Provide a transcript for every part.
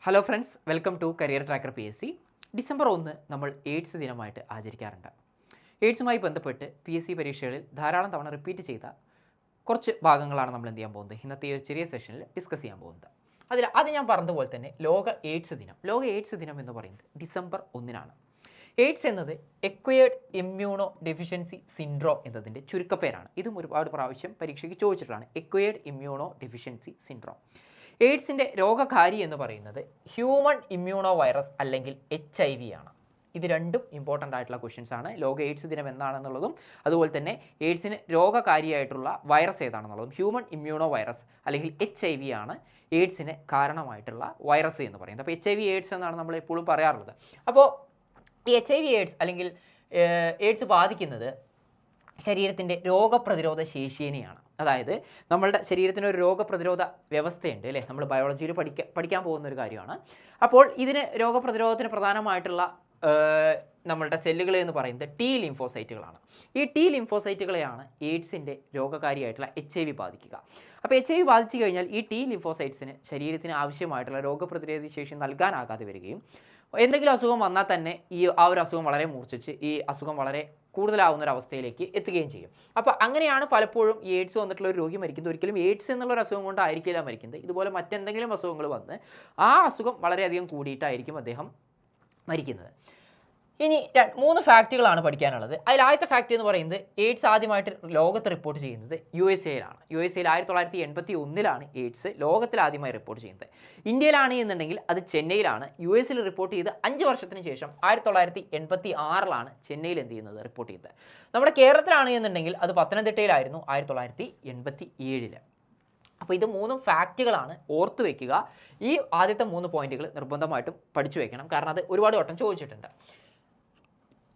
Hello friends, welcome to career tracker PSC. December 1 നമ്മൾ AIDS ദിനമായിട്ട് ആചരിക്കാറുണ്ട്. എയ്ഡ്സുമായി ബന്ധപ്പെട്ട് PSC പരീക്ഷകളിൽ ധാരാളം തവണ റിപ്പീറ്റ് ചെയ്ത കുറച്ച് ഭാഗങ്ങളാണ് നമ്മൾ എന്ത് ചെയ്യാൻ പോകുന്നത്, ഇന്നത്തെ ഈ ഒരു ചെറിയ സെഷനിൽ ഡിസ്കസ് ചെയ്യാൻ പോകുന്നത്. അത് ഞാൻ പറഞ്ഞതുപോലെ തന്നെ ലോക എയ്ഡ്സ് ദിനം എന്ന് പറയുന്നത് ഡിസംബർ 1-നാണ്. എയ്ഡ്സ് എന്നത് എക്വയേർഡ് ഇമ്മ്യൂണോ ഡെഫിഷ്യൻസി സിൻഡ്രോം എന്നതിൻ്റെ ചുരുക്കപ്പേരാണ്. ഇതും ഒരുപാട് പ്രാവശ്യം പരീക്ഷയ്ക്ക് ചോദിച്ചിട്ടുള്ളതാണ്. Acquired immuno deficiency syndrome. എയ്ഡ്സിൻ്റെ രോഗകാരി എന്ന് പറയുന്നത് ഹ്യൂമൺ ഇമ്മ്യൂണോ വൈറസ് അല്ലെങ്കിൽ HIV ആണ്. ഇത് രണ്ടും ഇമ്പോർട്ടൻ്റ് ആയിട്ടുള്ള ക്വസ്റ്റ്യൻസ് ആണ്. ലോക എയ്ഡ്സ് ദിനം എന്താണെന്നുള്ളതും അതുപോലെ തന്നെ എയ്ഡ്സിന് രോഗകാരിയായിട്ടുള്ള വൈറസ് ഏതാണെന്നുള്ളതും. ഹ്യൂമൺ ഇമ്മ്യൂണോ വൈറസ് അല്ലെങ്കിൽ HIV ആണ് എയ്ഡ്സിന് കാരണമായിട്ടുള്ള വൈറസ് എന്ന് പറയുന്നത്. അപ്പോൾ HIV എയ്ഡ്സ് എന്നാണ് നമ്മൾ എപ്പോഴും പറയാറുള്ളത്. അപ്പോൾ ഈ HIV എയ്ഡ്സ് അല്ലെങ്കിൽ എയ്ഡ്സ് ബാധിക്കുന്നത് ശരീരത്തിൻ്റെ രോഗപ്രതിരോധ ശേഷിയെയാണ്. അതായത് നമ്മളുടെ ശരീരത്തിന് ഒരു രോഗപ്രതിരോധ വ്യവസ്ഥയുണ്ട് അല്ലേ, നമ്മൾ ബയോളജിയിൽ പഠിക്കാൻ പോകുന്ന ഒരു കാര്യമാണ്. അപ്പോൾ ഇതിന് രോഗപ്രതിരോധത്തിന് പ്രധാനമായിട്ടുള്ള നമ്മളുടെ സെല്ലുകൾ എന്ന് പറയുന്നത് T ലിംഫോസൈറ്റുകളാണ്. ഈ T ലിംഫോസൈറ്റുകളെയാണ് എയ്ഡ്സിൻ്റെ രോഗകാരിയായിട്ടുള്ള HIV ബാധിക്കുക. അപ്പോൾ HIV ബാധിച്ചു കഴിഞ്ഞാൽ ഈ T ലിംഫോസൈറ്റ്സിന് ശരീരത്തിന് ആവശ്യമായിട്ടുള്ള രോഗപ്രതിരോധ ശേഷി നൽകാനാകാതെ വരികയും എന്തെങ്കിലും അസുഖം വന്നാൽ തന്നെ ആ ഒരു അസുഖം വളരെ മൂർച്ഛിച്ച് ഈ അസുഖം വളരെ കൂടുതലാവുന്ന ഒരു അവസ്ഥയിലേക്ക് എത്തുകയും ചെയ്യും. അപ്പോൾ അങ്ങനെയാണ് പലപ്പോഴും ഈ എയ്ഡ്സ് വന്നിട്ടുള്ള ഒരു രോഗി മരിക്കുന്നത്. ഒരിക്കലും എയ്ഡ്സ് എന്നുള്ളൊരു അസുഖം കൊണ്ടായിരിക്കില്ല മരിക്കുന്നത്. ഇതുപോലെ മറ്റെന്തെങ്കിലും അസുഖങ്ങൾ വന്ന് ആ അസുഖം വളരെയധികം കൂടിയിട്ടായിരിക്കും അദ്ദേഹം മരിക്കുന്നത്. ഇനി 3 ഫാക്റ്റുകളാണ് പഠിക്കാനുള്ളത്. അതിൽ ആദ്യത്തെ ഫാക്റ്റ് എന്ന് പറയുന്നത് എയ്ഡ്സ് ആദ്യമായിട്ട് ലോകത്ത് റിപ്പോർട്ട് ചെയ്യുന്നത് USA-യിലാണ്. USA-യിൽ 1981-ലാണ് എയ്ഡ്സ് ലോകത്തിൽ ആദ്യമായി റിപ്പോർട്ട് ചെയ്യുന്നത്. ഇന്ത്യയിലാണ് എന്നുണ്ടെങ്കിൽ അത് ചെന്നൈയിലാണ്. US-ൽ റിപ്പോർട്ട് ചെയ്ത് 5 വർഷത്തിന് ശേഷം 1986-ലാണ് ചെന്നൈയിൽ എന്ത് ചെയ്യുന്നത്, റിപ്പോർട്ട് ചെയ്തത്. നമ്മുടെ കേരളത്തിലാണ് എന്നുണ്ടെങ്കിൽ അത് പത്തനംതിട്ടയിലായിരുന്നു 1987-ൽ. അപ്പോൾ ഇത് 3 ഫാക്റ്റുകളാണ്, ഓർത്ത് വയ്ക്കുക. ഈ ആദ്യത്തെ 3 പോയിന്റുകൾ നിർബന്ധമായിട്ടും പഠിച്ചു വയ്ക്കണം, കാരണം അത് ഒരുപാട് വട്ടം ചോദിച്ചിട്ടുണ്ട്.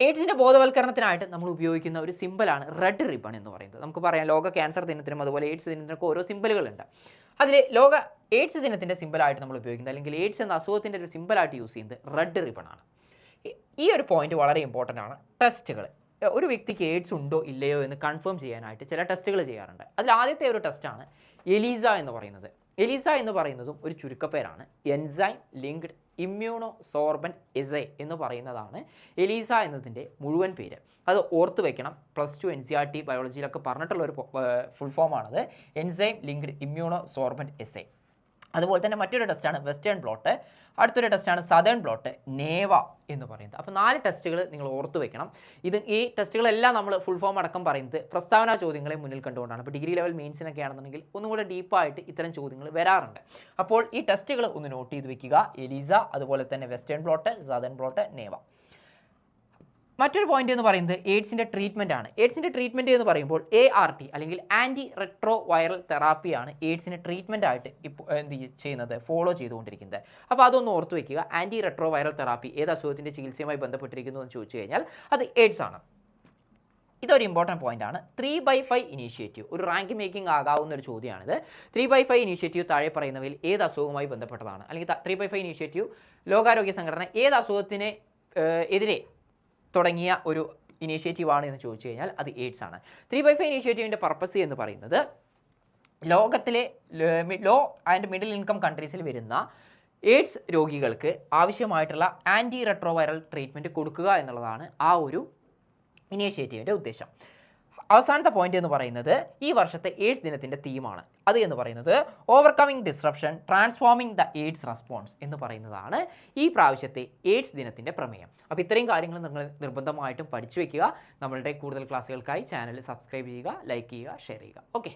എയ്ഡ്സിൻ്റെ ബോധവൽക്കരണത്തിനായിട്ട് നമ്മൾ ഉപയോഗിക്കുന്ന ഒരു സിമ്പലാണ് റെഡ് റിബൺ എന്ന് പറയുന്നത്. നമുക്ക് പറയാം ലോക ക്യാൻസർ ദിനത്തിനും അതുപോലെ എയ്ഡ്സ് ദിനത്തിനൊക്കെ ഓരോ സിമ്പലുകളുണ്ട്. അതിൽ ലോക എയ്ഡ്സ് ദിനത്തിൻ്റെ സിമ്പലായിട്ട് നമ്മൾ ഉപയോഗിക്കുന്നത് അല്ലെങ്കിൽ എയ്ഡ്സ് എന്ന അസുഖത്തിൻ്റെ ഒരു സിമ്പലായിട്ട് യൂസ് ചെയ്യുന്നത് റെഡ് റിബൺ ആണ്. ഈ ഒരു പോയിന്റ് വളരെ ഇമ്പോർട്ടൻ്റ് ആണ്. ടെസ്റ്റുകൾ, ഒരു വ്യക്തിക്ക് എയ്ഡ്സ് ഉണ്ടോ ഇല്ലയോ എന്ന് കൺഫേം ചെയ്യാനായിട്ട് ചില ടെസ്റ്റുകൾ ചെയ്യാറുണ്ട്. അതിൽ ആദ്യത്തെ ഒരു ടെസ്റ്റാണ് എലീസ എന്ന് പറയുന്നത്. എലീസ എന്ന് പറയുന്നതും ഒരു ചുരുക്കപ്പേരാണ്. Enzyme linked immuno sorbent assay എന്ന് പറയുന്നതാണ് എലീസ എന്നതിൻ്റെ മുഴുവൻ പേര്. അത് ഓർത്ത് വയ്ക്കണം. +2 NCERT ബയോളജിയിലൊക്കെ പറഞ്ഞിട്ടുള്ള ഒരു full ഫോമാണത്, enzyme linked immuno sorbent assay. അതുപോലെ തന്നെ മറ്റൊരു ടെസ്റ്റാണ് വെസ്റ്റേൺ ബ്ലോട്ട്, അടുത്തൊരു ടെസ്റ്റാണ് സദേൺ ബ്ലോട്ട്, നേവ എന്ന് പറയുന്നത്. അപ്പോൾ 4 ടെസ്റ്റുകൾ നിങ്ങൾ ഓർത്ത് വയ്ക്കണം. ഈ ടെസ്റ്റുകളെല്ലാം നമ്മൾ ഫുൾ ഫോം അടക്കം പറയുന്നത് പ്രസ്താവന ചോദ്യങ്ങളെ മുന്നിൽ കണ്ടുകൊണ്ടാണ്. അപ്പോൾ ഡിഗ്രി ലെവൽ മെയിൻസിനൊക്കെ ആണെന്നുണ്ടെങ്കിൽ ഒന്നും കൂടെ ഡീപ്പായിട്ട് ഇത്തരം ചോദ്യങ്ങൾ വരാറുണ്ട്. അപ്പോൾ ഈ ടെസ്റ്റുകൾ ഒന്ന് നോട്ട് ചെയ്ത് വെക്കുക. എലീസ, അതുപോലെ തന്നെ വെസ്റ്റേൺ ബ്ലോട്ട്, സദേൺ ബ്ലോട്ട്, നേവ. മറ്റൊരു പോയിന്റ് എന്ന് പറയുന്നത് എയ്ഡ്സിൻ്റെ ട്രീറ്റ്മെൻ്റ് ആണ്. എയ്ഡ്സിൻ്റെ ട്രീറ്റ്മെൻറ്റ് എന്ന് പറയുമ്പോൾ ART അല്ലെങ്കിൽ ആൻറ്റി റെട്രോ വൈറൽ തെറാപ്പിയാണ് എയ്ഡ്സിന് ട്രീറ്റ്മെൻ്റ് ആയിട്ട് ഇപ്പോൾ ചെയ്യുന്നത്, ഫോളോ ചെയ്തുകൊണ്ടിരിക്കുന്നത്. അപ്പോൾ അതൊന്ന് ഓർത്ത് വയ്ക്കുക. ആൻറ്റി റെട്രോ വൈറൽ തെറാപ്പി ഏത് അസുഖത്തിൻ്റെ ചികിത്സയുമായി ബന്ധപ്പെട്ടിരിക്കുന്നു എന്ന് ചോദിച്ചു കഴിഞ്ഞാൽ അത് എയ്ഡ്സ് ആണ്. ഇതൊരു ഇമ്പോർട്ടൻറ്റ് പോയിൻ്റാണ്. 3/5 ഇനീഷ്യേറ്റീവ് ഒരു റാങ്ക് മേക്കിംഗ് ആകാവുന്ന ഒരു ചോദ്യമാണിത്. 3/5 ഇനീഷ്യേറ്റീവ് താഴെ പറയുന്നവയിൽ ഏത് അസുഖവുമായി ബന്ധപ്പെട്ടതാണ്, അല്ലെങ്കിൽ 3/5 ഇനീഷ്യേറ്റീവ് ലോകാരോഗ്യ സംഘടന ഏത് അസുഖത്തിന് എതിരെ തുടങ്ങിയ ഒരു ഇനീഷ്യേറ്റീവാണ് എന്ന് ചോദിച്ചു കഴിഞ്ഞാൽ അത് എയ്ഡ്സ് ആണ്. 3/5 ഇനീഷ്യേറ്റീവിൻ്റെ പർപ്പസ് എന്ന് പറയുന്നത് ലോകത്തിലെ ലോ ആൻഡ് മിഡിൽ ഇൻകം കൺട്രീസിൽ വരുന്ന എയ്ഡ്സ് രോഗികൾക്ക് ആവശ്യമായിട്ടുള്ള ആൻറ്റി റെട്രോവൈറൽ ട്രീറ്റ്മെൻറ്റ് കൊടുക്കുക എന്നുള്ളതാണ് ആ ഒരു ഇനീഷ്യേറ്റീവിൻ്റെ ഉദ്ദേശം. അവസാനത്തെ പോയിന്റ് എന്ന് പറയുന്നത് ഈ വർഷത്തെ എയ്ഡ്സ് ദിനത്തിൻ്റെ തീമാണ്. അത് എന്ന് പറയുന്നത് overcoming disruption transforming the AIDS response എന്ന് പറയുന്നതാണ് ഈ പ്രാവശ്യത്തെ എയ്ഡ്സ് ദിനത്തിൻ്റെ പ്രമേയം. അപ്പോൾ ഇത്രയും കാര്യങ്ങൾ നിങ്ങൾ നിർബന്ധമായിട്ടും പഠിച്ചു വയ്ക്കുക. നമ്മളുടെ കൂടുതൽ ക്ലാസ്സുകൾക്കായി ചാനൽ സബ്സ്ക്രൈബ് ചെയ്യുക, ലൈക്ക് ചെയ്യുക, ഷെയർ ചെയ്യുക. ഓക്കെ.